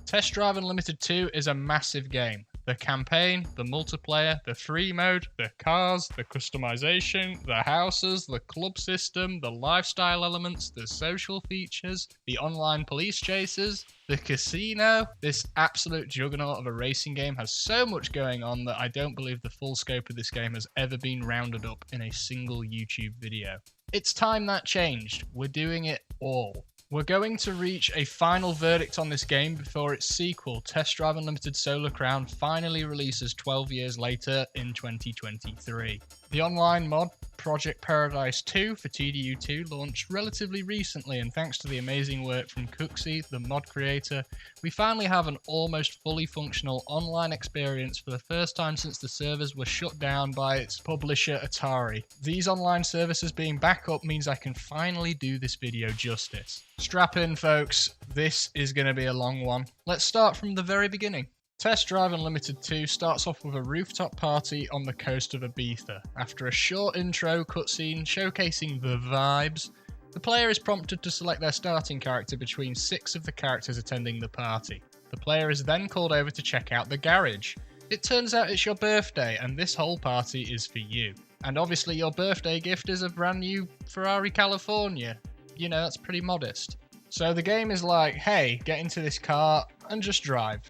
Test Drive Unlimited 2 is a massive game. The campaign, the multiplayer, the free mode, the cars, the customization, the houses, the club system, the lifestyle elements, the social features, the online police chases, the casino. This absolute juggernaut of a racing game has so much going on that I don't believe the full scope of this game has ever been rounded up in a single YouTube video. It's time that changed. We're doing it all. We're going to reach a final verdict on this game before its sequel, Test Drive Unlimited Solar Crown, finally releases 12 years later in 2023. The online mod, Project Paradise 2 for TDU2, launched relatively recently, and thanks to the amazing work from Cooksey, the mod creator, we finally have an almost fully functional online experience for the first time since the servers were shut down by its publisher Atari. These online services being back up means I can finally do this video justice. Strap in, folks, this is going to be a long one. Let's start from the very beginning. Test Drive Unlimited 2 starts off with a rooftop party on the coast of Ibiza. After a short intro cutscene showcasing the vibes, the player is prompted to select their starting character between 6 of the characters attending the party. The player is then called over to check out the garage. It turns out it's your birthday, and this whole party is for you. And obviously your birthday gift is a brand new Ferrari California. You know, that's pretty modest. So the game is like, hey, get into this car and just drive.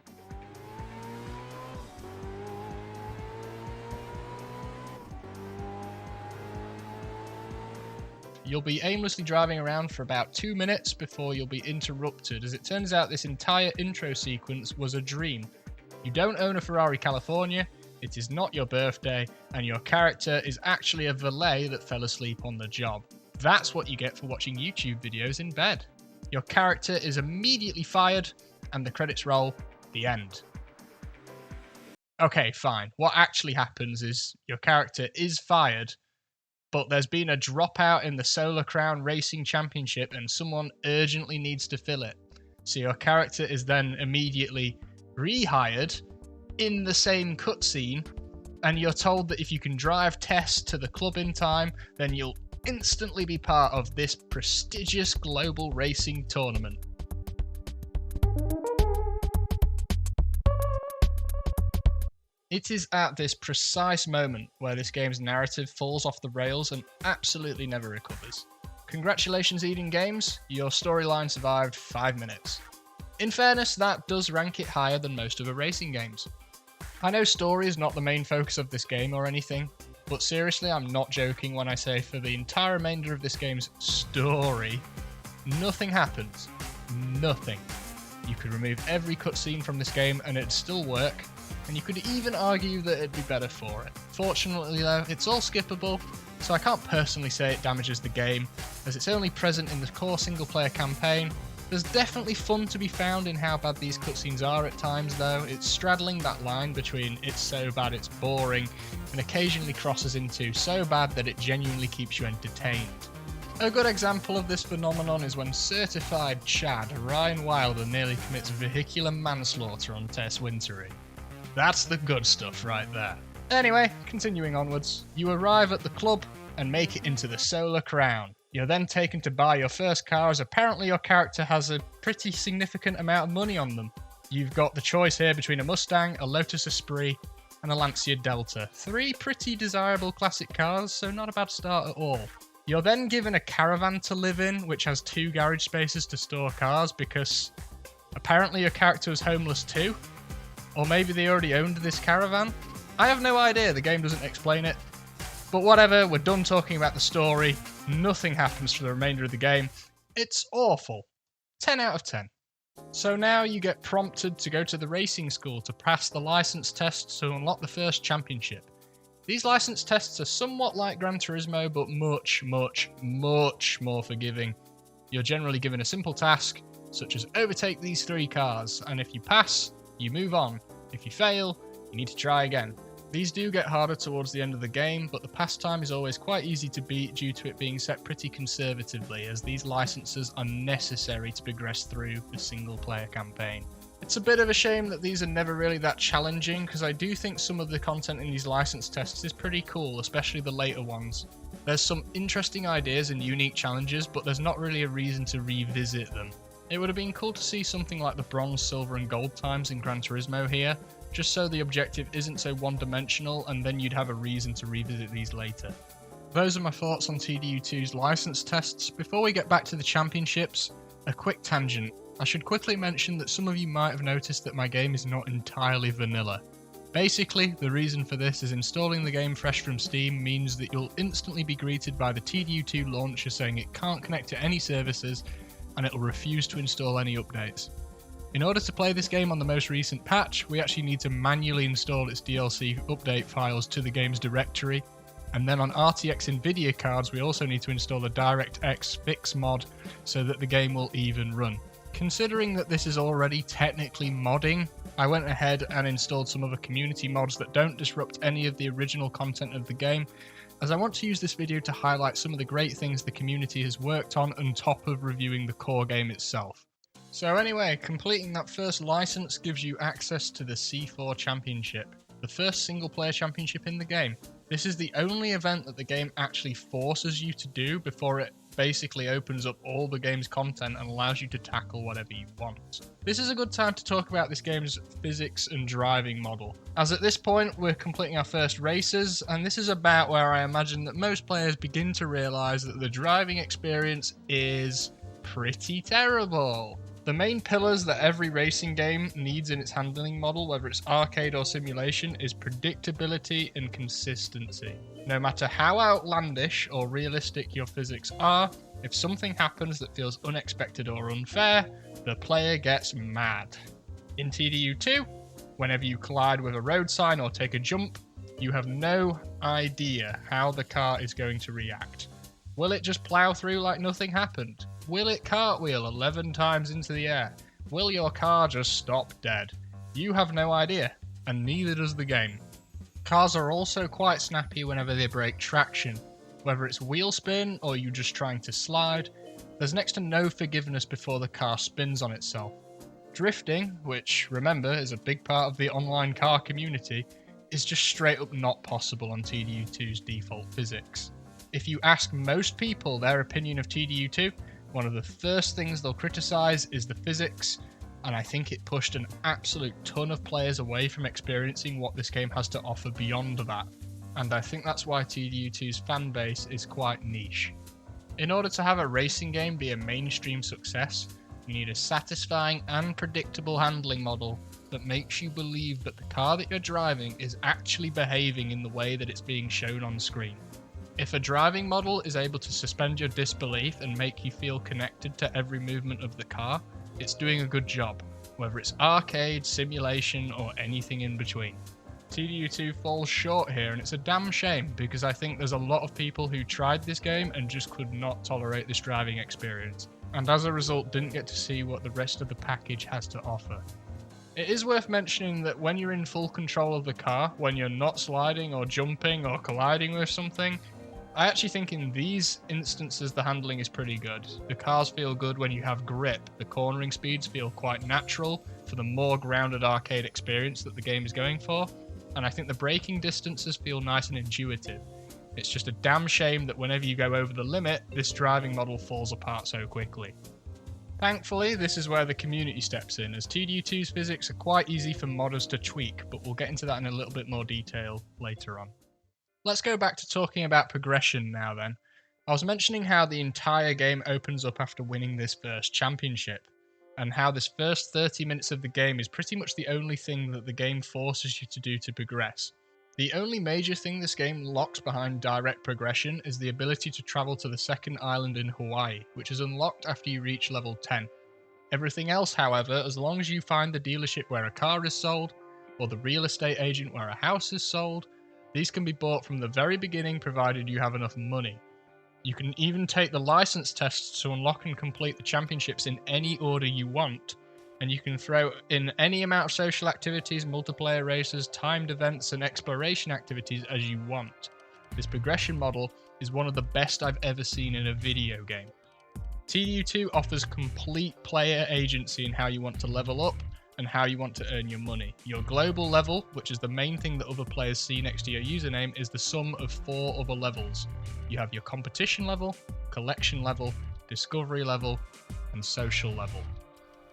You'll be aimlessly driving around for about 2 minutes before you'll be interrupted, as it turns out this entire intro sequence was a dream. You don't own a Ferrari California, it is not your birthday, and your character is actually a valet that fell asleep on the job. That's what you get for watching YouTube videos in bed. Your character is immediately fired, and the credits roll, the end. Okay, fine. What actually happens is your character is fired, but there's been a dropout in the Solar Crown Racing Championship and someone urgently needs to fill it. So your character is then immediately rehired in the same cutscene, and you're told that if you can drive Tess to the club in time, then you'll instantly be part of this prestigious global racing tournament. It is at this precise moment where this game's narrative falls off the rails and absolutely never recovers. Congratulations, Eden Games, your storyline survived 5 minutes. In fairness, that does rank it higher than most other racing games. I know story is not the main focus of this game or anything, but seriously, I'm not joking when I say for the entire remainder of this game's story, nothing happens. Nothing. You could remove every cutscene from this game and it'd still work, and you could even argue that it'd be better for it. Fortunately though, it's all skippable, so I can't personally say it damages the game, as it's only present in the core single player campaign. There's definitely fun to be found in how bad these cutscenes are at times though. It's straddling that line between it's so bad it's boring, and occasionally crosses into so bad that it genuinely keeps you entertained. A good example of this phenomenon is when certified Chad, Ryan Wilder, nearly commits vehicular manslaughter on Tess Wintery. That's the good stuff right there. Anyway, continuing onwards, you arrive at the club and make it into the Solar Crown. You're then taken to buy your first car, as apparently your character has a pretty significant amount of money on them. You've got the choice here between a Mustang, a Lotus Esprit, and a Lancia Delta. 3 pretty desirable classic cars, so not a bad start at all. You're then given a caravan to live in, which has 2 garage spaces to store cars, because apparently your character was homeless too. Or maybe they already owned this caravan? I have no idea, the game doesn't explain it. But whatever, we're done talking about the story. Nothing happens for the remainder of the game. It's awful. 10 out of 10. So now you get prompted to go to the racing school to pass the license tests to unlock the first championship. These license tests are somewhat like Gran Turismo, but much, much, much more forgiving. You're generally given a simple task, such as overtake these 3 cars, and if you pass, you move on. If you fail, you need to try again. These do get harder towards the end of the game, but the pass time is always quite easy to beat due to it being set pretty conservatively, as these licenses are necessary to progress through the single player campaign. It's a bit of a shame that these are never really that challenging, because I do think some of the content in these license tests is pretty cool, especially the later ones. There's some interesting ideas and unique challenges, but there's not really a reason to revisit them. It would have been cool to see something like the bronze, silver and gold times in Gran Turismo here, just so the objective isn't so one-dimensional and then you'd have a reason to revisit these later. Those are my thoughts on TDU2's license tests. Before we get back to the championships, a quick tangent. I should quickly mention that some of you might have noticed that my game is not entirely vanilla. Basically, the reason for this is installing the game fresh from Steam means that you'll instantly be greeted by the TDU2 launcher saying it can't connect to any services and it'll refuse to install any updates. In order to play this game on the most recent patch, we actually need to manually install its DLC update files to the game's directory, and then on RTX Nvidia cards we also need to install a DirectX fix mod so that the game will even run. Considering that this is already technically modding, I went ahead and installed some other community mods that don't disrupt any of the original content of the game, as I want to use this video to highlight some of the great things the community has worked on top of reviewing the core game itself. So anyway, completing that first license gives you access to the C4 Championship, the first single player championship in the game. This is the only event that the game actually forces you to do before it basically opens up all the game's content and allows you to tackle whatever you want. This is a good time to talk about this game's physics and driving model, as at this point we're completing our first races, and this is about where I imagine that most players begin to realise that the driving experience is pretty terrible. The main pillars that every racing game needs in its handling model, whether it's arcade or simulation, is predictability and consistency. No matter how outlandish or realistic your physics are, if something happens that feels unexpected or unfair, the player gets mad. In TDU2, whenever you collide with a road sign or take a jump, you have no idea how the car is going to react. Will it just plow through like nothing happened? Will it cartwheel 11 times into the air? Will your car just stop dead? You have no idea, and neither does the game. Cars are also quite snappy whenever they break traction. Whether it's wheel spin or you just trying to slide, there's next to no forgiveness before the car spins on itself. Drifting, which remember is a big part of the online car community, is just straight up not possible on TDU2's default physics. If you ask most people their opinion of TDU2, one of the first things they'll criticise is the physics, and I think it pushed an absolute ton of players away from experiencing what this game has to offer beyond that, and I think that's why TDU2's fan base is quite niche. In order to have a racing game be a mainstream success, you need a satisfying and predictable handling model that makes you believe that the car that you're driving is actually behaving in the way that it's being shown on screen. If a driving model is able to suspend your disbelief and make you feel connected to every movement of the car, it's doing a good job, whether it's arcade, simulation, or anything in between. TDU2 falls short here, and it's a damn shame because I think there's a lot of people who tried this game and just could not tolerate this driving experience, and as a result didn't get to see what the rest of the package has to offer. It is worth mentioning that when you're in full control of the car, when you're not sliding or jumping or colliding with something, I actually think in these instances the handling is pretty good. The cars feel good when you have grip, the cornering speeds feel quite natural for the more grounded arcade experience that the game is going for, and I think the braking distances feel nice and intuitive. It's just a damn shame that whenever you go over the limit, this driving model falls apart so quickly. Thankfully, this is where the community steps in, as TDU2's physics are quite easy for modders to tweak, but we'll get into that in a little bit more detail later on. Let's go back to talking about progression now then. I was mentioning how the entire game opens up after winning this first championship, and how this first 30 minutes of the game is pretty much the only thing that the game forces you to do to progress. The only major thing this game locks behind direct progression is the ability to travel to the second island in Hawaii, which is unlocked after you reach level 10. Everything else, however, as long as you find the dealership where a car is sold, or the real estate agent where a house is sold, these can be bought from the very beginning provided you have enough money. You can even take the license tests to unlock and complete the championships in any order you want, and you can throw in any amount of social activities, multiplayer races, timed events and exploration activities as you want. This progression model is one of the best I've ever seen in a video game. TDU2 offers complete player agency in how you want to level up and how you want to earn your money. Your global level, which is the main thing that other players see next to your username, is the sum of 4 other levels. You have your competition level, collection level, discovery level, and social level.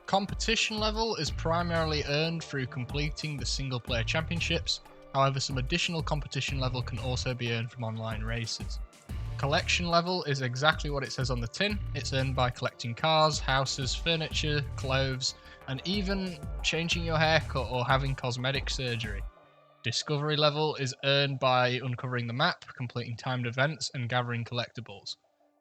Competition level is primarily earned through completing the single player championships, however some additional competition level can also be earned from online races. Collection level is exactly what it says on the tin. It's earned by collecting cars, houses, furniture, clothes, and even changing your haircut or having cosmetic surgery. Discovery level is earned by uncovering the map, completing timed events, and gathering collectibles.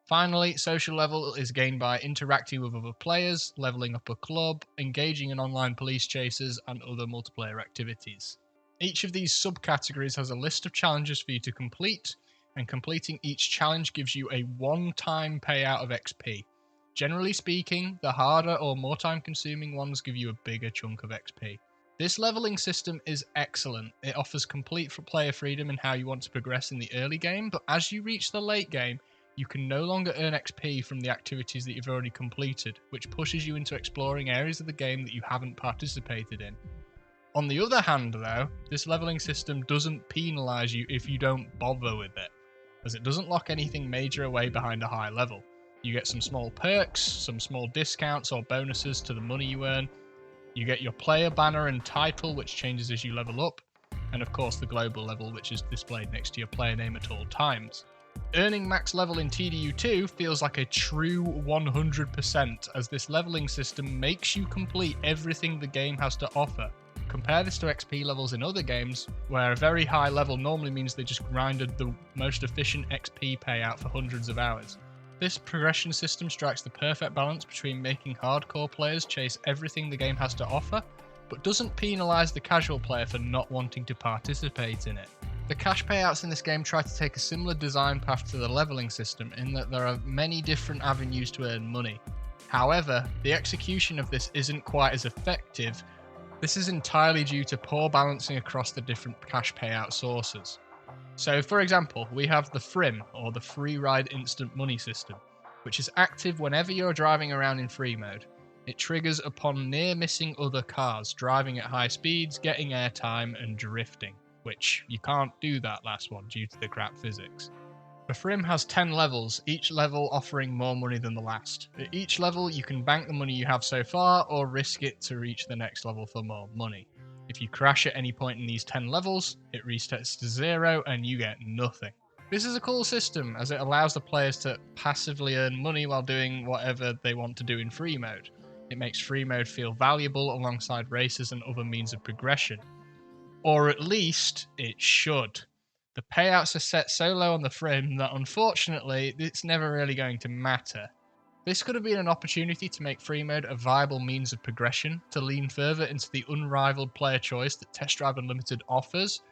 Finally, social level is gained by interacting with other players, leveling up a club, engaging in online police chases, and other multiplayer activities. Each of these subcategories has a list of challenges for you to complete, and completing each challenge gives you a one-time payout of XP. Generally speaking, the harder or more time-consuming ones give you a bigger chunk of XP. This leveling system is excellent. It offers complete player freedom in how you want to progress in the early game, but as you reach the late game, you can no longer earn XP from the activities that you've already completed, which pushes you into exploring areas of the game that you haven't participated in. On the other hand though, this leveling system doesn't penalise you if you don't bother with it, as it doesn't lock anything major away behind a high level. You get some small perks, some small discounts or bonuses to the money you earn. You get your player banner and title, which changes as you level up, and of course the global level, which is displayed next to your player name at all times. Earning max level in TDU2 feels like a true 100%, as this leveling system makes you complete everything the game has to offer. Compare this to XP levels in other games, where a very high level normally means they just grinded the most efficient XP payout for hundreds of hours. This progression system strikes the perfect balance between making hardcore players chase everything the game has to offer, but doesn't penalise the casual player for not wanting to participate in it. The cash payouts in this game try to take a similar design path to the leveling system in that there are many different avenues to earn money. However, the execution of this isn't quite as effective. This is entirely due to poor balancing across the different cash payout sources. So for example, we have the FRIM, or the Free Ride Instant Money System, which is active whenever you're driving around in Freemode. It triggers upon near missing other cars, driving at high speeds, getting airtime and drifting, which you can't do that last one due to the crap physics. The FRIM has 10 levels, each level offering more money than the last. At each level you can bank the money you have so far or risk it to reach the next level for more money. If you crash at any point in these 10 levels, it resets to 0 and you get nothing. This is a cool system as it allows the players to passively earn money while doing whatever they want to do in Freemode. It makes Freemode feel valuable alongside races and other means of progression. Or at least it should. The payouts are set so low on the FRIM that unfortunately it's never really going to matter. This could have been an opportunity to make Freemode a viable means of progression, to lean further into the unrivaled player choice that Test Drive Unlimited offers.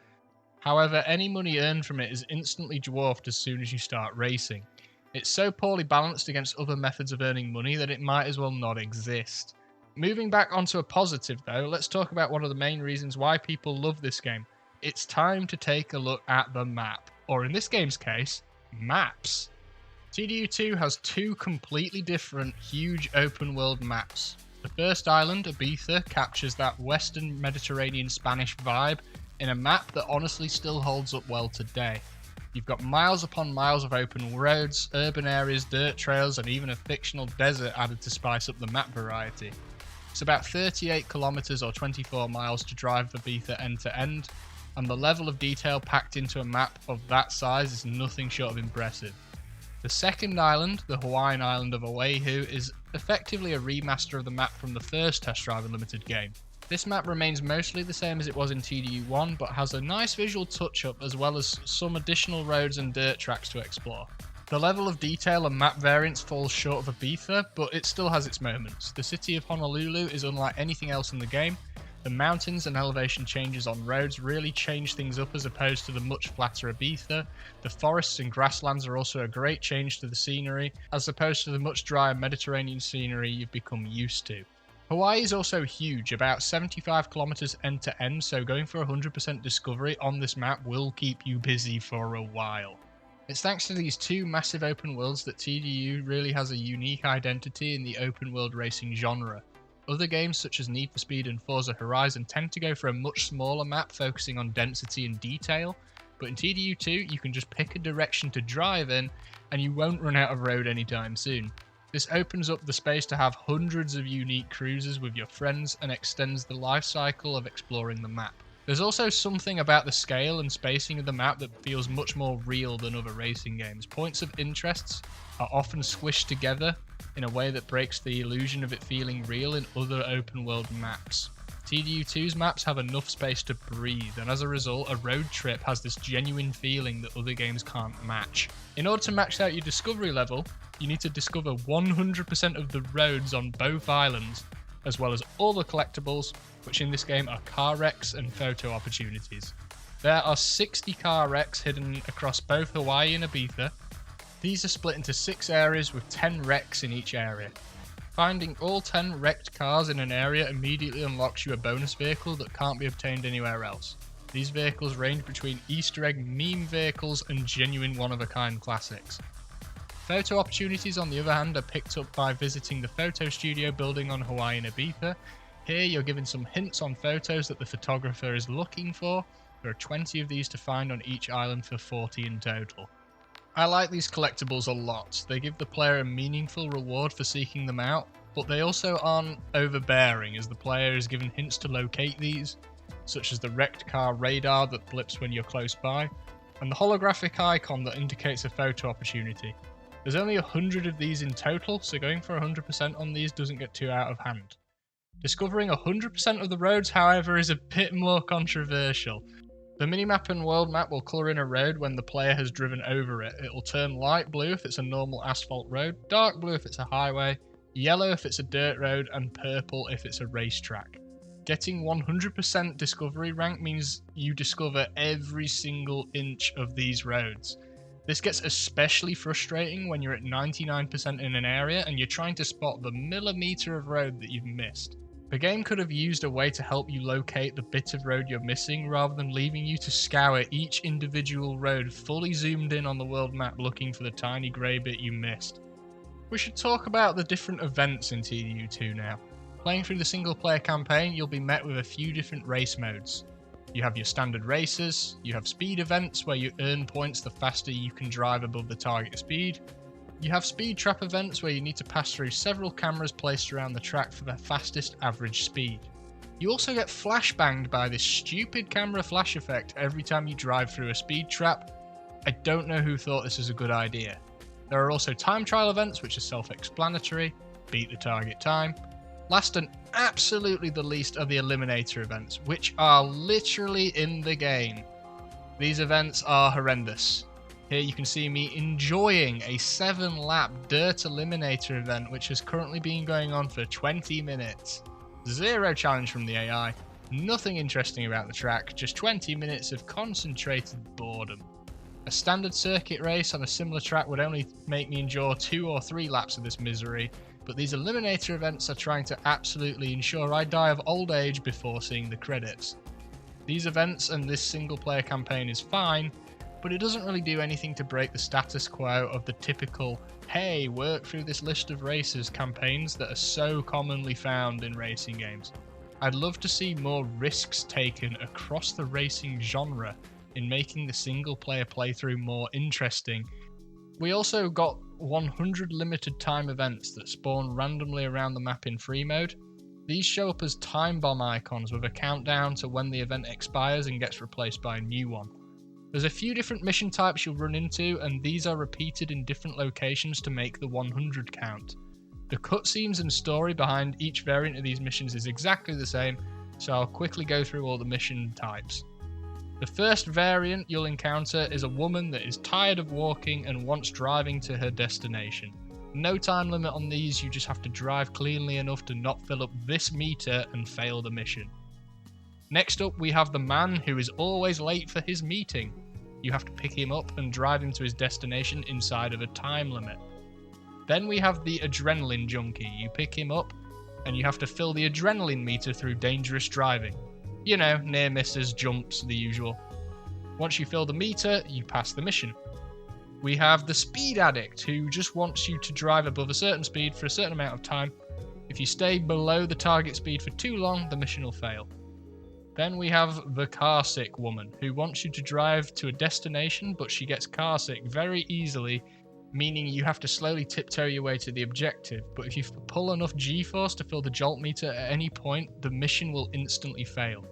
However, any money earned from it is instantly dwarfed as soon as you start racing. It's so poorly balanced against other methods of earning money that it might as well not exist. Moving back onto a positive though, let's talk about one of the main reasons why people love this game. It's time to take a look at the map, or in this game's case, maps. TDU2 has two completely different, huge open world maps. The first island, Ibiza, captures that Western Mediterranean Spanish vibe in a map that honestly still holds up well today. You've got miles upon miles of open roads, urban areas, dirt trails, and even a fictional desert added to spice up the map variety. It's about 38 kilometers or 24 miles to drive Ibiza end to end, and the level of detail packed into a map of that size is nothing short of impressive. The second island, the Hawaiian island of Oahu, is effectively a remaster of the map from the first Test Drive Unlimited game. This map remains mostly the same as it was in TDU1, but has a nice visual touch-up as well as some additional roads and dirt tracks to explore. The level of detail and map variance falls short of Ibiza, but it still has its moments. The city of Honolulu is unlike anything else in the game. The mountains and elevation changes on roads really change things up as opposed to the much flatter Ibiza. The forests and grasslands are also a great change to the scenery, as opposed to the much drier Mediterranean scenery you've become used to. Hawaii is also huge, about 75 kilometers end to end, so going for 100% discovery on this map will keep you busy for a while. It's thanks to these two massive open worlds that TDU really has a unique identity in the open world racing genre. Other games such as Need for Speed and Forza Horizon tend to go for a much smaller map focusing on density and detail, but in TDU2 you can just pick a direction to drive in and you won't run out of road anytime soon. This opens up the space to have hundreds of unique cruises with your friends and extends the life cycle of exploring the map. There's also something about the scale and spacing of the map that feels much more real than other racing games. Points of interests are often squished together in a way that breaks the illusion of it feeling real in other open world maps. TDU2's maps have enough space to breathe, and as a result, a road trip has this genuine feeling that other games can't match. In order to max out your discovery level, you need to discover 100% of the roads on both islands, as well as all the collectibles, which in this game are car wrecks and photo opportunities. There are 60 car wrecks hidden across both Hawaii and Ibiza. These are split into 6 areas with 10 wrecks in each area. Finding all 10 wrecked cars in an area immediately unlocks you a bonus vehicle that can't be obtained anywhere else. These vehicles range between Easter egg meme vehicles and genuine one-of-a-kind classics. Photo opportunities, on the other hand, are picked up by visiting the photo studio building on Hawaii and Ibiza. Here you're given some hints on photos that the photographer is looking for. There are 20 of these to find on each island for 40 in total. I like these collectibles a lot. They give the player a meaningful reward for seeking them out, but they also aren't overbearing, as the player is given hints to locate these, such as the wrecked car radar that blips when you're close by, and the holographic icon that indicates a photo opportunity. There's only 100 of these in total, so going for 100% on these doesn't get too out of hand. Discovering 100% of the roads, however, is a bit more controversial. The minimap and world map will colour in a road when the player has driven over it. It will turn light blue if it's a normal asphalt road, dark blue if it's a highway, yellow if it's a dirt road, and purple if it's a racetrack. Getting 100% discovery rank means you discover every single inch of these roads. This gets especially frustrating when you're at 99% in an area and you're trying to spot the millimetre of road that you've missed. The game could have used a way to help you locate the bit of road you're missing rather than leaving you to scour each individual road fully zoomed in on the world map looking for the tiny grey bit you missed. We should talk about the different events in TDU2 now. Playing through the single player campaign, you'll be met with a few different race modes. You have your standard races, you have speed events where you earn points the faster you can drive above the target speed. You have speed trap events where you need to pass through several cameras placed around the track for the fastest average speed. You also get flashbanged by this stupid camera flash effect every time you drive through a speed trap. I don't know who thought this was a good idea. There are also time trial events which are self-explanatory, beat the target time. Last and absolutely the least are the eliminator events, which are literally in the game. These events are horrendous. Here you can see me enjoying a 7-lap dirt eliminator event which has currently been going on for 20 minutes. Zero challenge from the AI, nothing interesting about the track, just 20 minutes of concentrated boredom. A standard circuit race on a similar track would only make me endure 2 or 3 laps of this misery, but these eliminator events are trying to absolutely ensure I die of old age before seeing the credits. These events and this single player campaign is fine, but it doesn't really do anything to break the status quo of the typical, hey, work through this list of races campaigns that are so commonly found in racing games. I'd love to see more risks taken across the racing genre in making the single player playthrough more interesting. We also got 100 limited time events that spawn randomly around the map in Freemode. These show up as time bomb icons with a countdown to when the event expires and gets replaced by a new one. There's a few different mission types you'll run into, and these are repeated in different locations to make the 100 count. The cutscenes and story behind each variant of these missions is exactly the same, so I'll quickly go through all the mission types. The first variant you'll encounter is a woman that is tired of walking and wants driving to her destination. No time limit on these, you just have to drive cleanly enough to not fill up this meter and fail the mission. Next up, we have the man who is always late for his meeting. You have to pick him up and drive him to his destination inside of a time limit. Then we have the adrenaline junkie. You pick him up and you have to fill the adrenaline meter through dangerous driving. You know, near misses, jumps, the usual. Once you fill the meter, you pass the mission. We have the speed addict who just wants you to drive above a certain speed for a certain amount of time. If you stay below the target speed for too long, the mission will fail. Then we have the car sick woman who wants you to drive to a destination, but she gets car sick very easily meaning you have to slowly tiptoe your way to the objective, but if you pull enough G-force to fill the jolt meter at any point, the mission will instantly fail.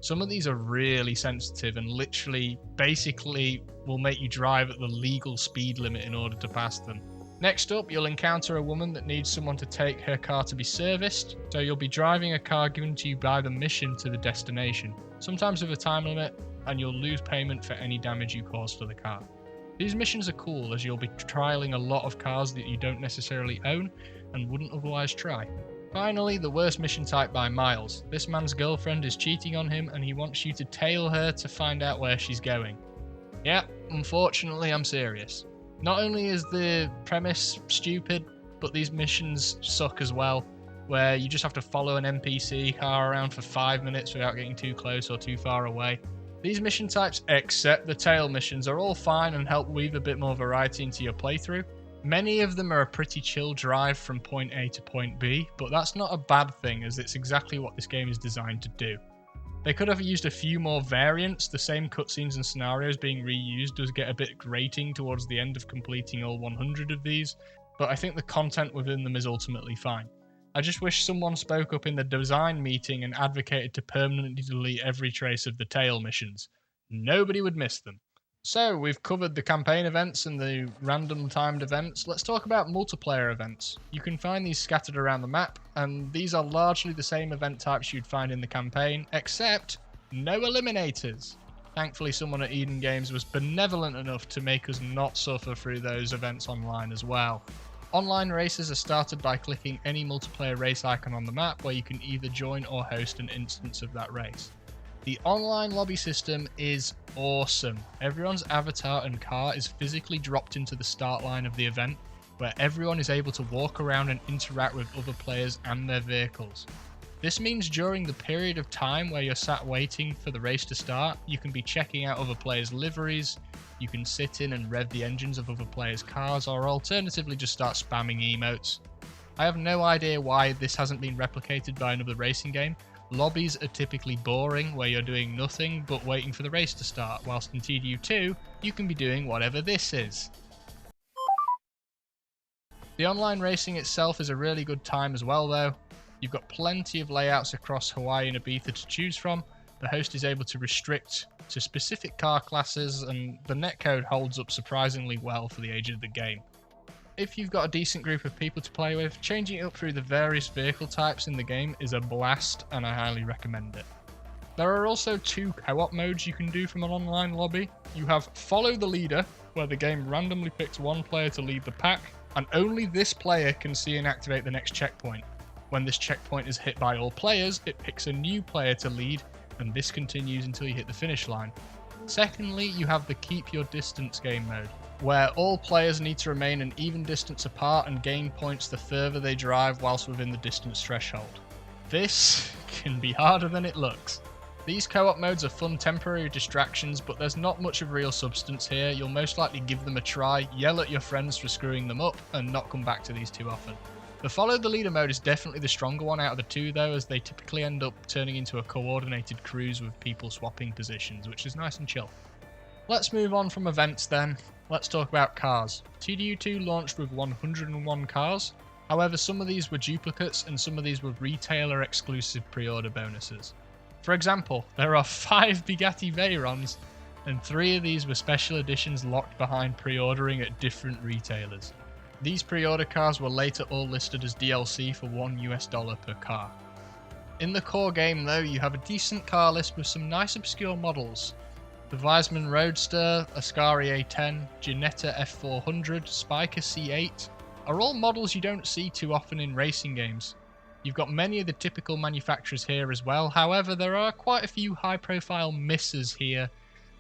Some of these are really sensitive and literally, basically, will make you drive at the legal speed limit in order to pass them. Next up, you'll encounter a woman that needs someone to take her car to be serviced, so you'll be driving a car given to you by the mission to the destination, sometimes with a time limit, and you'll lose payment for any damage you cause to the car. These missions are cool as you'll be trialing a lot of cars that you don't necessarily own and wouldn't otherwise try. Finally, the worst mission type by miles. This man's girlfriend is cheating on him and he wants you to tail her to find out where she's going. Yeah, unfortunately I'm serious. Not only is the premise stupid, but these missions suck as well, where you just have to follow an NPC car around for 5 minutes without getting too close or too far away. These mission types, except the tail missions, are all fine and help weave a bit more variety into your playthrough. Many of them are a pretty chill drive from point A to point B, but that's not a bad thing as it's exactly what this game is designed to do. They could have used a few more variants. The same cutscenes and scenarios being reused does get a bit grating towards the end of completing all 100 of these, but I think the content within them is ultimately fine. I just wish someone spoke up in the design meeting and advocated to permanently delete every trace of the tail missions. Nobody would miss them. So, we've covered the campaign events and the random timed events. Let's talk about multiplayer events. You can find these scattered around the map, and these are largely the same event types you'd find in the campaign, except no eliminators. Thankfully, someone at Eden Games was benevolent enough to make us not suffer through those events online as well. Online races are started by clicking any multiplayer race icon on the map where you can either join or host an instance of that race. The online lobby system is awesome. Everyone's avatar and car is physically dropped into the start line of the event, where everyone is able to walk around and interact with other players and their vehicles. This means during the period of time where you're sat waiting for the race to start, you can be checking out other players' liveries, you can sit in and rev the engines of other players' cars, or alternatively just start spamming emotes. I have no idea why this hasn't been replicated by another racing game. Lobbies are typically boring, where you're doing nothing but waiting for the race to start, whilst in TDU2, you can be doing whatever this is. The online racing itself is a really good time as well though. You've got plenty of layouts across Hawaii and Ibiza to choose from. The host is able to restrict to specific car classes, and the netcode holds up surprisingly well for the age of the game. If you've got a decent group of people to play with, changing it up through the various vehicle types in the game is a blast, and I highly recommend it. There are also 2 co-op modes you can do from an online lobby. You have Follow the Leader, where the game randomly picks one player to lead the pack, and only this player can see and activate the next checkpoint. When this checkpoint is hit by all players, it picks a new player to lead, and this continues until you hit the finish line. Secondly, you have the Keep Your Distance game mode, where all players need to remain an even distance apart and gain points the further they drive whilst within the distance threshold. This can be harder than it looks. These co-op modes are fun temporary distractions, but there's not much of real substance here. You'll most likely give them a try, yell at your friends for screwing them up, and not come back to these too often. The Follow the Leader mode is definitely the stronger one out of the 2 though, as they typically end up turning into a coordinated cruise with people swapping positions, which is nice and chill. Let's move on from events then. Let's talk about cars. TDU2 launched with 101 cars. However, some of these were duplicates and some of these were retailer exclusive pre-order bonuses. For example, there are 5 Bugatti Veyrons, and 3 of these were special editions locked behind pre-ordering at different retailers. These pre-order cars were later all listed as DLC for $1 per car. In the core game though, you have a decent car list with some nice obscure models. The Weissman Roadster, Ascari A10, Ginetta F400, Spiker C8 are all models you don't see too often in racing games. You've got many of the typical manufacturers here as well, however there are quite a few high profile misses here.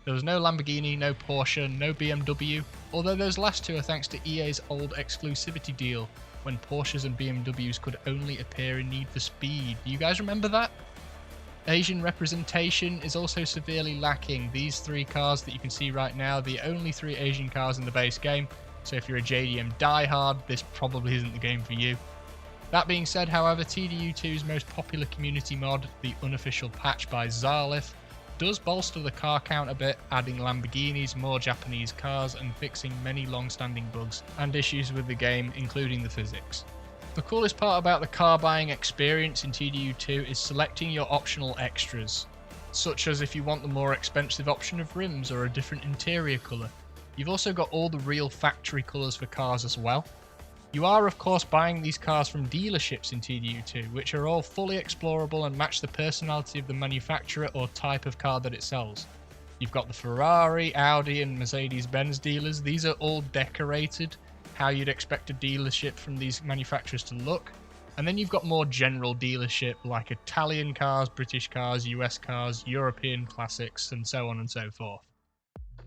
There was no Lamborghini, no Porsche, no BMW, although those last 2 are thanks to EA's old exclusivity deal, when Porsches and BMWs could only appear in Need for Speed. Do you guys remember that? Asian representation is also severely lacking. These 3 cars that you can see right now are the only 3 Asian cars in the base game, so if you're a JDM diehard, this probably isn't the game for you. That being said, however, TDU2's most popular community mod, the unofficial patch by Zarlif, does bolster the car count a bit, adding Lamborghinis, more Japanese cars, and fixing many long-standing bugs and issues with the game, including the physics. The coolest part about the car buying experience in TDU2 is selecting your optional extras, such as if you want the more expensive option of rims or a different interior colour. You've also got all the real factory colours for cars as well. You are of course buying these cars from dealerships in TDU2, which are all fully explorable and match the personality of the manufacturer or type of car that it sells. You've got the Ferrari, Audi and Mercedes-Benz dealers. These are all decorated how you'd expect a dealership from these manufacturers to look. And then you've got more general dealership like Italian cars, British cars, US cars, European classics, and so on and so forth.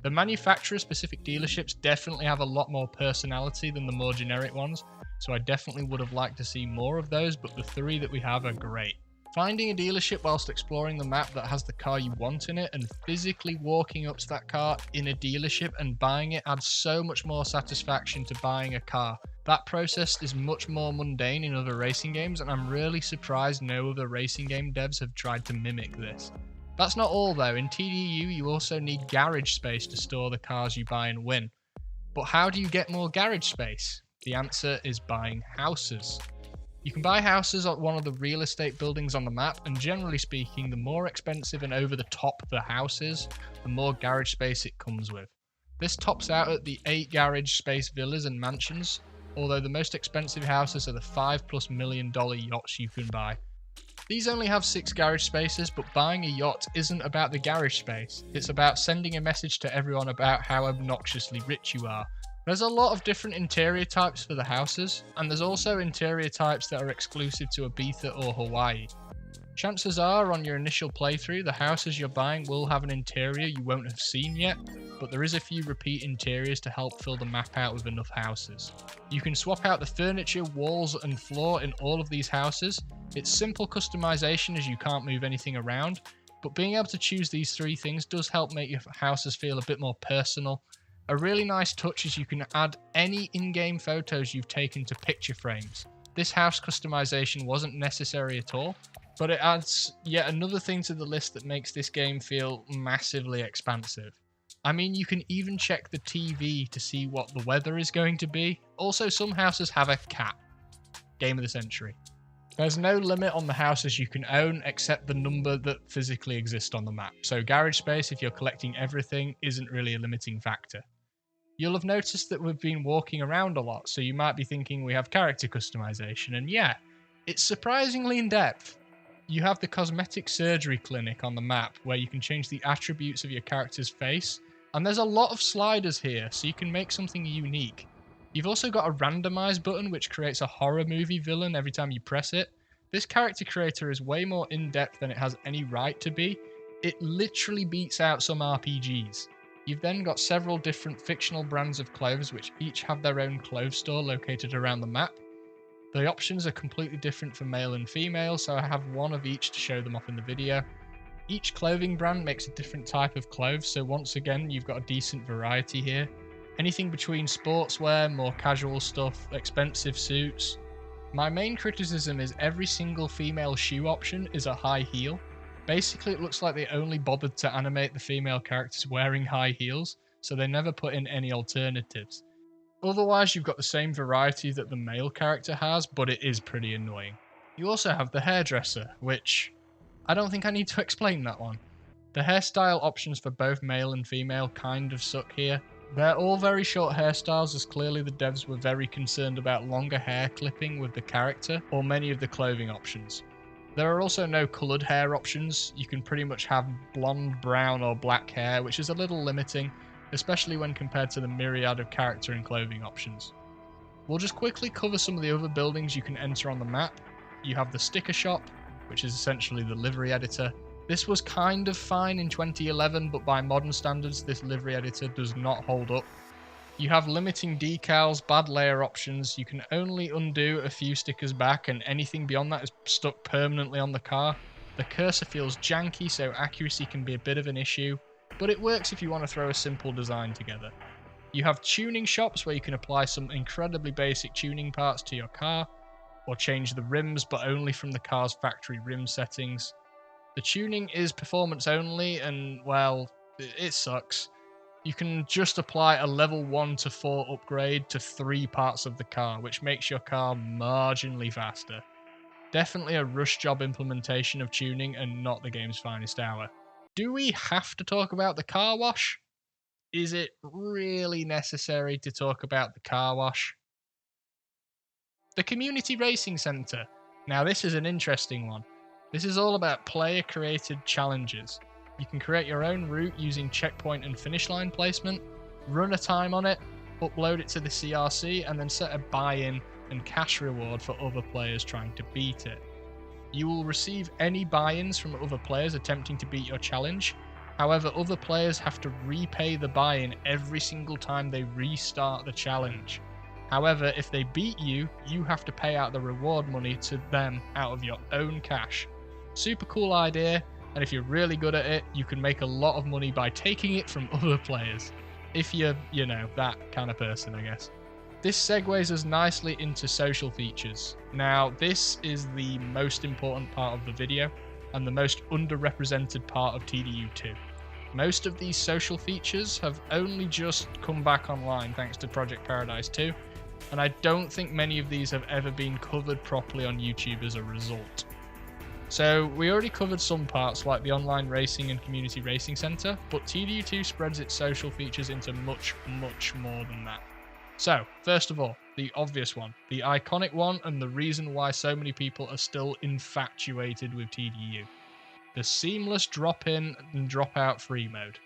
The manufacturer-specific dealerships definitely have a lot more personality than the more generic ones, so I definitely would have liked to see more of those, but the 3 that we have are great. Finding a dealership whilst exploring the map that has the car you want in it and physically walking up to that car in a dealership and buying it adds so much more satisfaction to buying a car. That process is much more mundane in other racing games, and I'm really surprised no other racing game devs have tried to mimic this. That's not all though. In TDU you also need garage space to store the cars you buy and win. But how do you get more garage space? The answer is buying houses. You can buy houses at one of the real estate buildings on the map, and generally speaking, the more expensive and over the top the house is, the more garage space it comes with. This tops out at the 8 garage space villas and mansions, although the most expensive houses are the $5+ million yachts you can buy. These only have 6 garage spaces, but buying a yacht isn't about the garage space. It's about sending a message to everyone about how obnoxiously rich you are. There's a lot of different interior types for the houses, and there's also interior types that are exclusive to Ibiza or Hawaii. Chances are, on your initial playthrough, the houses you're buying will have an interior you won't have seen yet, but there is a few repeat interiors to help fill the map out with enough houses. You can swap out the furniture, walls and floor in all of these houses. It's simple customization as you can't move anything around, but being able to choose these 3 things does help make your houses feel a bit more personal. A really nice touch is you can add any in-game photos you've taken to picture frames. This house customization wasn't necessary at all, but it adds yet another thing to the list that makes this game feel massively expansive. I mean, you can even check the TV to see what the weather is going to be. Also, some houses have a cat. Game of the century. There's no limit on the houses you can own except the number that physically exist on the map, so garage space, if you're collecting everything, isn't really a limiting factor. You'll have noticed that we've been walking around a lot, so you might be thinking we have character customization, and yeah, it's surprisingly in depth. You have the cosmetic surgery clinic on the map where you can change the attributes of your character's face, and there's a lot of sliders here, so you can make something unique. You've also got a randomize button which creates a horror movie villain every time you press it. This character creator is way more in-depth than it has any right to be. It literally beats out some RPGs. You've then got several different fictional brands of clothes which each have their own clothes store located around the map. The options are completely different for male and female, so I have one of each to show them off in the video. Each clothing brand makes a different type of clothes, so once again you've got a decent variety here. Anything between sportswear, more casual stuff, expensive suits. My main criticism is every single female shoe option is a high heel. Basically it looks like they only bothered to animate the female characters wearing high heels, so they never put in any alternatives. Otherwise you've got the same variety that the male character has, but it is pretty annoying. You also have the hairdresser, which I don't think I need to explain that one. The hairstyle options for both male and female kind of suck here. They're all very short hairstyles, as clearly the devs were very concerned about longer hair clipping with the character or many of the clothing options. There are also no coloured hair options. You can pretty much have blonde, brown or black hair, which is a little limiting, especially when compared to the myriad of character and clothing options. We'll just quickly cover some of the other buildings you can enter on the map. You have the sticker shop, which is essentially the livery editor. This was kind of fine in 2011, but by modern standards this livery editor does not hold up. You have limiting decals, bad layer options, you can only undo a few stickers back and anything beyond that is stuck permanently on the car. The cursor feels janky, so accuracy can be a bit of an issue, but it works if you want to throw a simple design together. You have tuning shops where you can apply some incredibly basic tuning parts to your car, or change the rims but only from the car's factory rim settings. The tuning is performance only, and well, it sucks. You can just apply a level 1 to 4 upgrade to 3 parts of the car, which makes your car marginally faster. Definitely a rush job implementation of tuning and not the game's finest hour. Do we have to talk about the car wash? Is it really necessary to talk about the car wash? The Community Racing Centre. Now this is an interesting one. This is all about player-created challenges. You can create your own route using checkpoint and finish line placement, run a time on it, upload it to the CRC, and then set a buy-in and cash reward for other players trying to beat it. You will receive any buy-ins from other players attempting to beat your challenge. However, other players have to repay the buy-in every single time they restart the challenge. However, if they beat you, you have to pay out the reward money to them out of your own cash. Super cool idea, and if you're really good at it, you can make a lot of money by taking it from other players. If you're, that kind of person, I guess. This segues us nicely into social features. Now, this is the most important part of the video, and the most underrepresented part of TDU2. Most of these social features have only just come back online thanks to Project Paradise 2, and I don't think many of these have ever been covered properly on YouTube as a result. So we already covered some parts like the online racing and community racing center, but TDU2 spreads its social features into much, much more than that. So, first of all, the obvious one, the iconic one, and the reason why so many people are still infatuated with TDU. The seamless drop-in and drop-out free mode.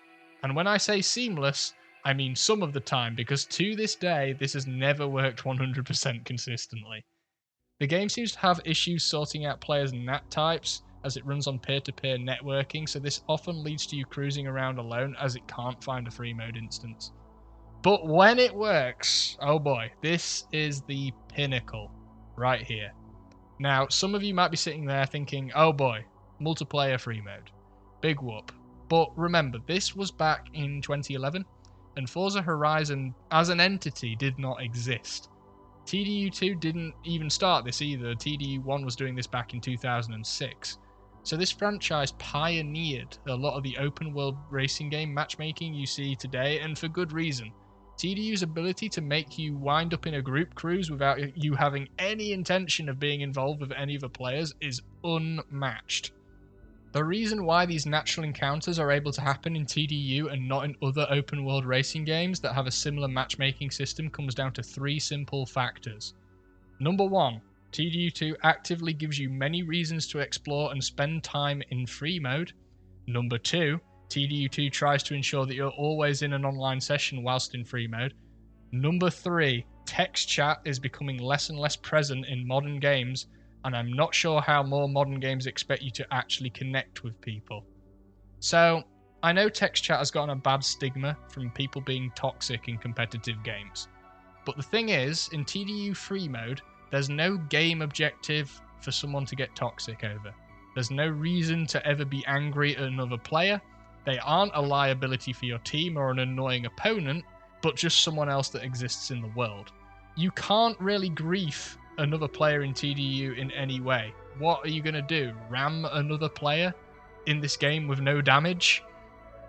And when I say seamless, I mean some of the time, because to this day, this has never worked 100% consistently. The game seems to have issues sorting out players' NAT types, as it runs on peer-to-peer networking, so this often leads to you cruising around alone, as it can't find a free mode instance. But when it works, oh boy, this is the pinnacle, right here. Now, some of you might be sitting there thinking, oh boy, multiplayer free mode. Big whoop. But remember, this was back in 2011, and Forza Horizon as an entity did not exist. TDU2 didn't even start this either. TDU1 was doing this back in 2006. So this franchise pioneered a lot of the open world racing game matchmaking you see today, and for good reason. TDU's ability to make you wind up in a group cruise without you having any intention of being involved with any of the players is unmatched. The reason why these natural encounters are able to happen in TDU and not in other open world racing games that have a similar matchmaking system comes down to 3 simple factors. Number 1, TDU2 actively gives you many reasons to explore and spend time in free mode. Number 2, TDU2 tries to ensure that you're always in an online session whilst in free mode. Number 3, text chat is becoming less and less present in modern games, and I'm not sure how more modern games expect you to actually connect with people. So, I know text chat has gotten a bad stigma from people being toxic in competitive games. But the thing is, in TDU free mode, there's no game objective for someone to get toxic over. There's no reason to ever be angry at another player. They aren't a liability for your team or an annoying opponent, but just someone else that exists in the world. You can't really grief another player in TDU in any way. What are you going to do? Ram another player in this game with no damage?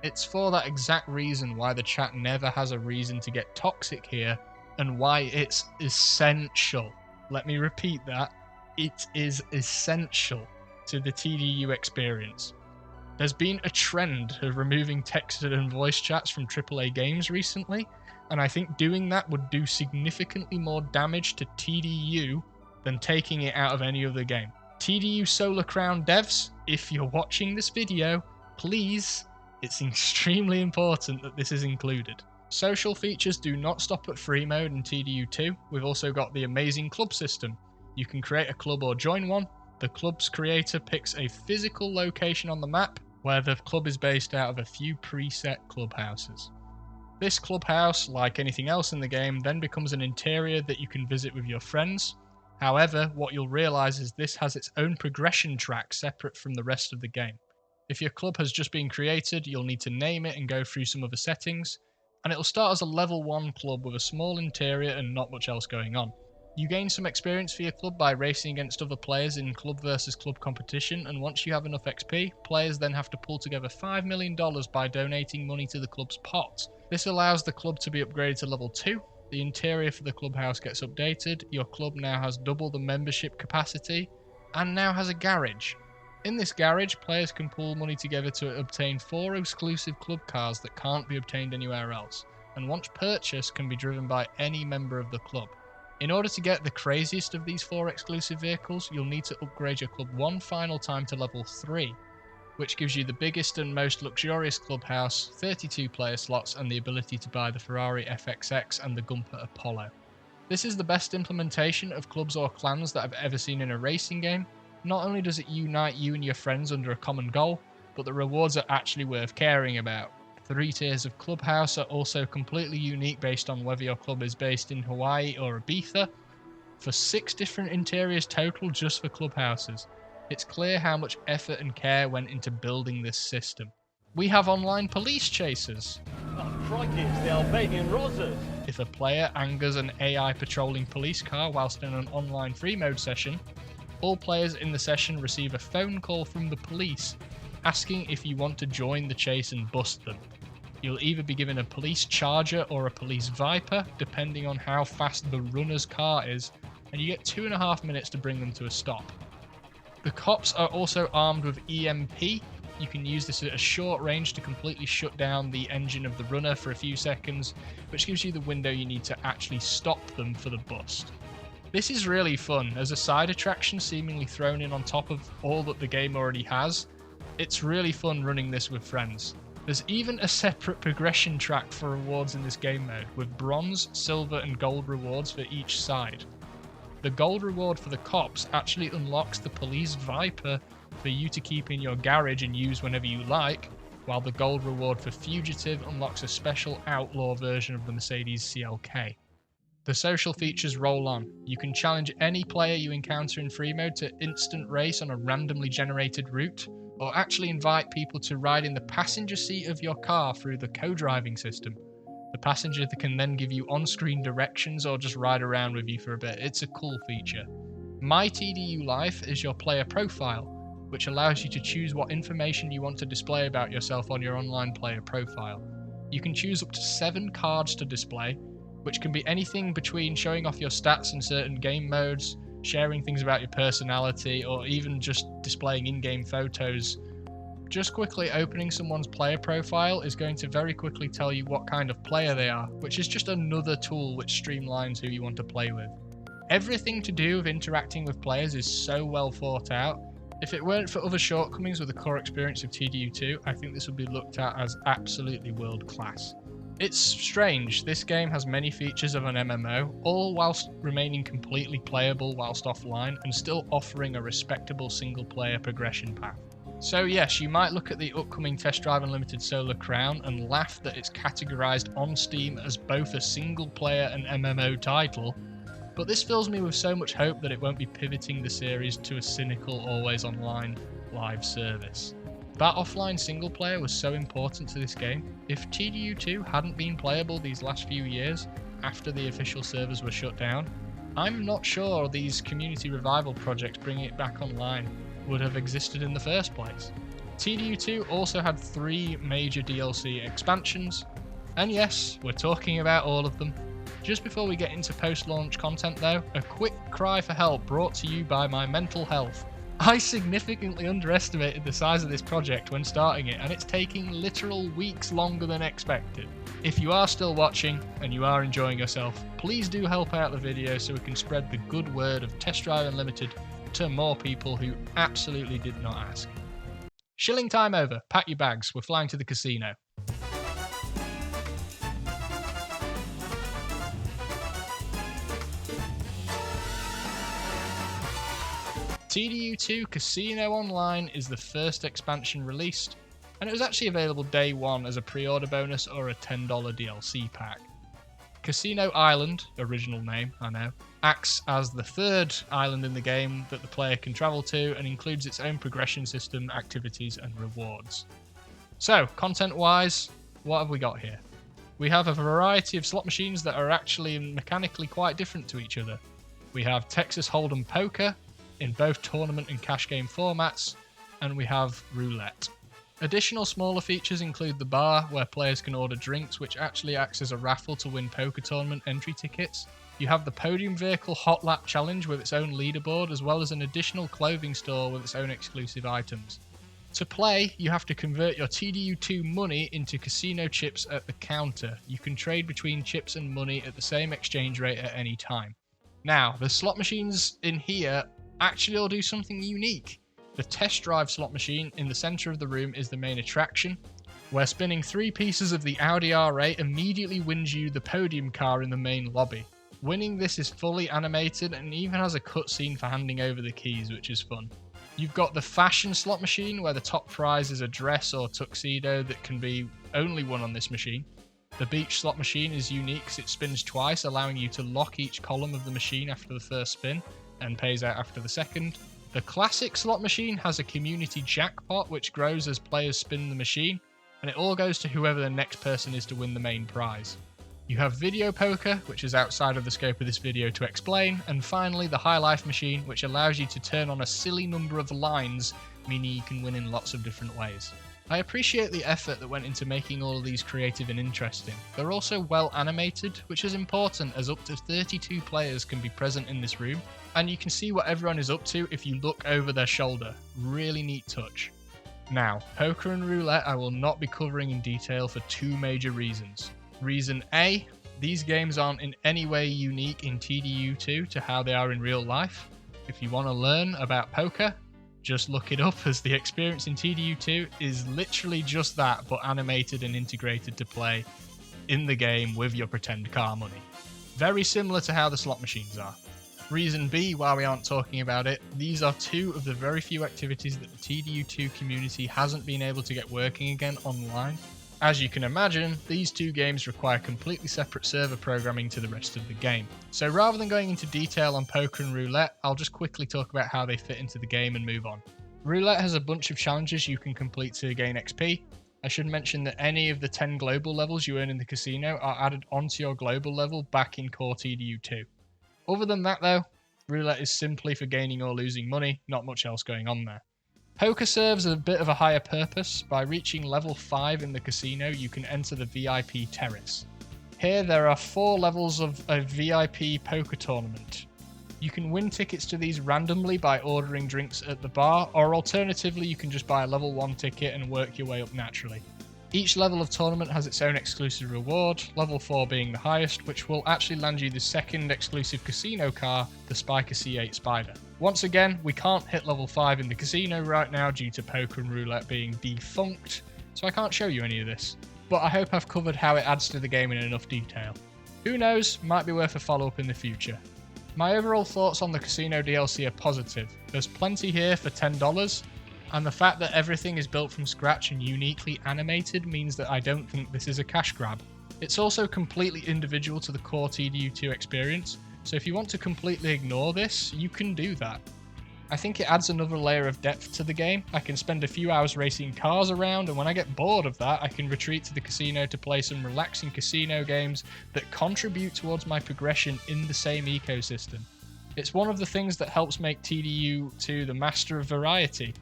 It's for that exact reason why the chat never has a reason to get toxic here, and why it's essential. Let me repeat that. It is essential to the TDU experience. There's been a trend of removing text and voice chats from AAA games recently, and I think doing that would do significantly more damage to TDU than taking it out of any other game. TDU Solar Crown devs, if you're watching this video, please, it's extremely important that this is included. Social features do not stop at free mode in TDU2. We've also got the amazing club system. You can create a club or join one. The club's creator picks a physical location on the map where the club is based out of a few preset clubhouses. This clubhouse, like anything else in the game, then becomes an interior that you can visit with your friends. However, what you'll realise is this has its own progression track separate from the rest of the game. If your club has just been created, you'll need to name it and go through some of the settings, and it'll start as a level 1 club with a small interior and not much else going on. You gain some experience for your club by racing against other players in club versus club competition, and once you have enough XP, players then have to pull together $5 million by donating money to the club's pot. This allows the club to be upgraded to level 2, the interior for the clubhouse gets updated, your club now has double the membership capacity, and now has a garage. In this garage, players can pool money together to obtain 4 exclusive club cars that can't be obtained anywhere else, and once purchased can be driven by any member of the club. In order to get the craziest of these 4 exclusive vehicles, you'll need to upgrade your club one final time to level 3, which gives you the biggest and most luxurious clubhouse, 32 player slots, and the ability to buy the Ferrari FXX and the Gumper Apollo. This is the best implementation of clubs or clans that I've ever seen in a racing game. Not only does it unite you and your friends under a common goal, but the rewards are actually worth caring about. 3 tiers of clubhouse are also completely unique based on whether your club is based in Hawaii or Ibiza, for 6 different interiors total just for clubhouses. It's clear how much effort and care went into building this system. We have online police chasers. Oh, crikey, it's the Albanian Rozzers. If a player angers an AI patrolling police car whilst in an online Freemode session, all players in the session receive a phone call from the police asking if you want to join the chase and bust them. You'll either be given a police charger or a police viper, depending on how fast the runner's car is, and you get 2.5 minutes to bring them to a stop. The cops are also armed with EMP. You can use this at a short range to completely shut down the engine of the runner for a few seconds, which gives you the window you need to actually stop them for the bust. This is really fun, as a side attraction seemingly thrown in on top of all that the game already has. It's really fun running this with friends. There's even a separate progression track for rewards in this game mode, with bronze, silver and gold rewards for each side. The gold reward for the cops actually unlocks the police Viper for you to keep in your garage and use whenever you like, while the gold reward for fugitive unlocks a special outlaw version of the Mercedes CLK. The social features roll on. You can challenge any player you encounter in Freemode to instant race on a randomly generated route, or actually invite people to ride in the passenger seat of your car through the co-driving system. The passenger can then give you on-screen directions or just ride around with you for a bit. It's a cool feature. My TDU Life is your player profile, which allows you to choose what information you want to display about yourself on your online player profile. You can choose up to 7 cards to display, which can be anything between showing off your stats in certain game modes, sharing things about your personality, or even just displaying in-game photos. Just quickly opening someone's player profile is going to very quickly tell you what kind of player they are, which is just another tool which streamlines who you want to play with. Everything to do with interacting with players is so well thought out. If it weren't for other shortcomings with the core experience of TDU2, I think this would be looked at as absolutely world class. It's strange, this game has many features of an MMO, all whilst remaining completely playable whilst offline and still offering a respectable single player progression path. So yes, you might look at the upcoming Test Drive Unlimited Solar Crown and laugh that it's categorized on Steam as both a single player and MMO title, but this fills me with so much hope that it won't be pivoting the series to a cynical, always online live service. That offline single player was so important to this game. If TDU2 hadn't been playable these last few years, after the official servers were shut down, I'm not sure these community revival projects bringing it back online would have existed in the first place. TDU2 also had 3 major DLC expansions, and yes, we're talking about all of them. Just before we get into post-launch content though, a quick cry for help brought to you by my mental health. I significantly underestimated the size of this project when starting it, and it's taking literal weeks longer than expected. If you are still watching and you are enjoying yourself, please do help out the video so we can spread the good word of Test Drive Unlimited to more people who absolutely did not ask. Shilling time over, pack your bags, we're flying to the casino. TDU2 Casino Online is the first expansion released, and it was actually available day one as a pre-order bonus or a $10 DLC pack. Casino Island, original name, I know, acts as the 3rd island in the game that the player can travel to and includes its own progression system, activities and rewards. So, content-wise, what have we got here? We have a variety of slot machines that are actually mechanically quite different to each other. We have Texas Hold'em Poker in both tournament and cash game formats, and we have Roulette. Additional smaller features include the bar, where players can order drinks, which actually acts as a raffle to win poker tournament entry tickets. You have the Podium Vehicle Hot Lap Challenge with its own leaderboard, as well as an additional clothing store with its own exclusive items. To play, you have to convert your TDU2 money into casino chips at the counter. You can trade between chips and money at the same exchange rate at any time. Now, the slot machines in here actually all do something unique. The test drive slot machine in the center of the room is the main attraction, where spinning 3 pieces of the Audi R8 immediately wins you the podium car in the main lobby. Winning this is fully animated and even has a cutscene for handing over the keys, which is fun. You've got the fashion slot machine, where the top prize is a dress or tuxedo that can be only won on this machine. The beach slot machine is unique because it spins twice, allowing you to lock each column of the machine after the first spin and pays out after the second. The classic slot machine has a community jackpot which grows as players spin the machine, and it all goes to whoever the next person is to win the main prize. You have video poker, which is outside of the scope of this video to explain, and finally the high life machine, which allows you to turn on a silly number of lines, meaning you can win in lots of different ways. I appreciate the effort that went into making all of these creative and interesting. They're also well animated, which is important as up to 32 players can be present in this room, and you can see what everyone is up to if you look over their shoulder. Really neat touch. Now, poker and roulette I will not be covering in detail for 2 major reasons. Reason A, these games aren't in any way unique in TDU2 to how they are in real life. If you want to learn about poker, just look it up, as the experience in TDU2 is literally just that, but animated and integrated to play in the game with your pretend car money. Very similar to how the slot machines are. Reason B, while we aren't talking about it, these are 2 of the very few activities that the TDU2 community hasn't been able to get working again online. As you can imagine, these 2 games require completely separate server programming to the rest of the game. So rather than going into detail on poker and roulette, I'll just quickly talk about how they fit into the game and move on. Roulette has a bunch of challenges you can complete to gain XP. I should mention that any of the 10 global levels you earn in the casino are added onto your global level back in core TDU2. Other than that though, roulette is simply for gaining or losing money, not much else going on there. Poker serves a bit of a higher purpose. By reaching level 5 in the casino, you can enter the VIP terrace. Here there are 4 levels of a VIP poker tournament. You can win tickets to these randomly by ordering drinks at the bar, or alternatively you can just buy a level 1 ticket and work your way up naturally. Each level of tournament has its own exclusive reward, level 4 being the highest, which will actually land you the second exclusive casino car, the Spiker C8 Spider. Once again, we can't hit level 5 in the casino right now due to poker and roulette being defunct, so I can't show you any of this. But I hope I've covered how it adds to the game in enough detail. Who knows, might be worth a follow-up in the future. My overall thoughts on the casino DLC are positive. There's plenty here for $10, and the fact that everything is built from scratch and uniquely animated means that I don't think this is a cash grab. It's also completely individual to the core TDU2 experience, so if you want to completely ignore this, you can do that. I think it adds another layer of depth to the game. I can spend a few hours racing cars around, and when I get bored of that, I can retreat to the casino to play some relaxing casino games that contribute towards my progression in the same ecosystem. It's one of the things that helps make TDU2 the master of variety.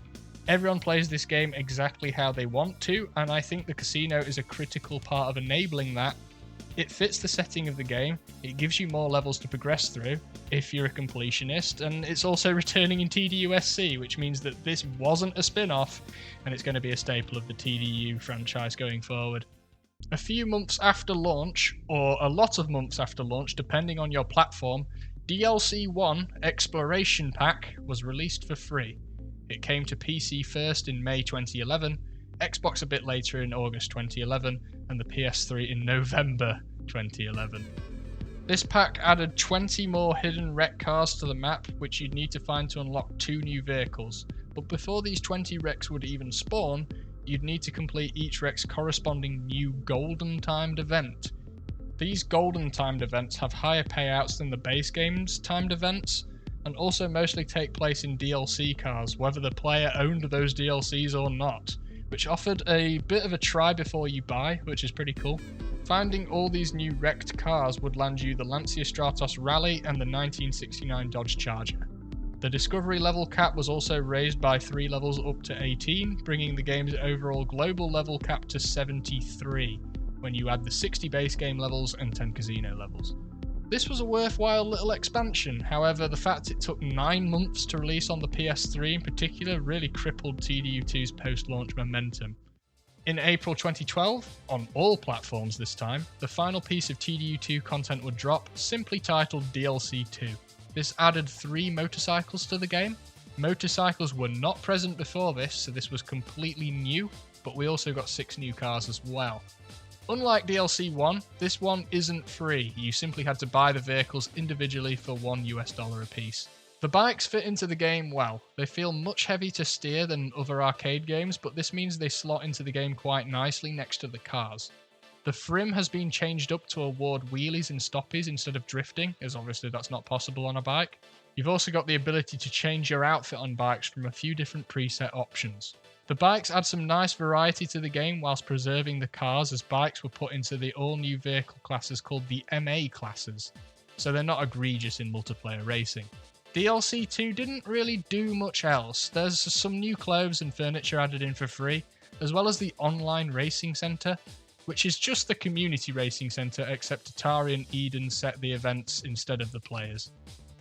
Everyone plays this game exactly how they want to, and I think the casino is a critical part of enabling that. It fits the setting of the game, it gives you more levels to progress through if you're a completionist, and it's also returning in TDUSC, which means that this wasn't a spin-off, and it's going to be a staple of the TDU franchise going forward. A few months after launch, or a lot of months after launch depending on your platform, DLC 1 Exploration Pack was released for free. It came to PC first in May 2011, Xbox a bit later in August 2011, and the PS3 in November 2011. This pack added 20 more hidden wreck cars to the map, which you'd need to find to unlock 2 new vehicles. But before these 20 wrecks would even spawn, you'd need to complete each wreck's corresponding new golden timed event. These golden timed events have higher payouts than the base game's timed events, and also mostly take place in DLC cars, whether the player owned those DLCs or not, which offered a bit of a try before you buy, which is pretty cool. Finding all these new wrecked cars would land you the Lancia Stratos Rally and the 1969 Dodge Charger. The discovery level cap was also raised by 3 levels up to 18, bringing the game's overall global level cap to 73, when you add the 60 base game levels and 10 casino levels. This was a worthwhile little expansion, however the fact it took 9 months to release on the PS3 in particular really crippled TDU2's post-launch momentum. In April 2012, on all platforms this time, the final piece of TDU2 content would drop, simply titled DLC 2. This added 3 motorcycles to the game. Motorcycles were not present before this, so this was completely new, but we also got 6 new cars as well. Unlike DLC 1, this one isn't free, you simply had to buy the vehicles individually for $1 apiece. The bikes fit into the game well. They feel much heavier to steer than other arcade games, but this means they slot into the game quite nicely next to the cars. The Frim has been changed up to award wheelies and stoppies instead of drifting, as obviously that's not possible on a bike. You've also got the ability to change your outfit on bikes from a few different preset options. The bikes add some nice variety to the game whilst preserving the cars, as bikes were put into the all-new vehicle classes called the MA classes, so they're not egregious in multiplayer racing. DLC 2 didn't really do much else. There's some new clothes and furniture added in for free, as well as the online racing centre, which is just the community racing centre except Atari and Eden set the events instead of the players.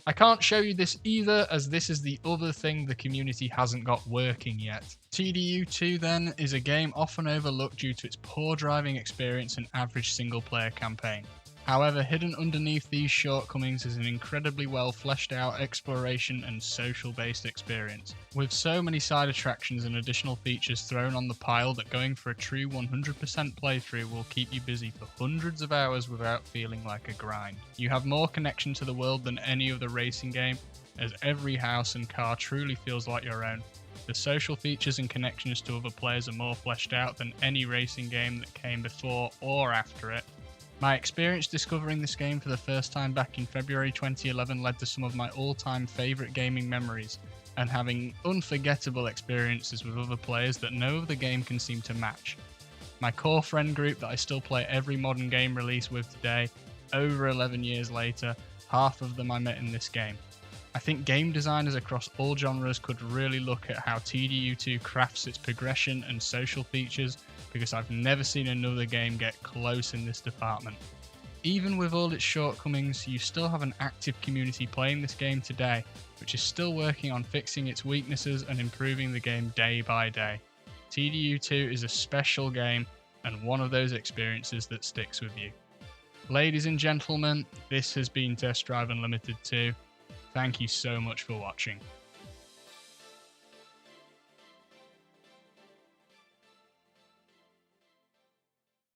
I can't show you this either, as this is the other thing the community hasn't got working yet. TDU2 then is a game often overlooked due to its poor driving experience and average single player campaign. However, hidden underneath these shortcomings is an incredibly well fleshed out exploration and social based experience, with so many side attractions and additional features thrown on the pile that going for a true 100% playthrough will keep you busy for hundreds of hours without feeling like a grind. You have more connection to the world than any other racing game, as every house and car truly feels like your own. The social features and connections to other players are more fleshed out than any racing game that came before or after it. My experience discovering this game for the first time back in February 2011 led to some of my all-time favourite gaming memories, and having unforgettable experiences with other players that no other game can seem to match. My core friend group that I still play every modern game release with today, over 11 years later, half of them I met in this game. I think game designers across all genres could really look at how TDU2 crafts its progression and social features, because I've never seen another game get close in this department. Even with all its shortcomings, you still have an active community playing this game today, which is still working on fixing its weaknesses and improving the game day by day. TDU2 is a special game and one of those experiences that sticks with you. Ladies and gentlemen, this has been Test Drive Unlimited 2. Thank you so much for watching.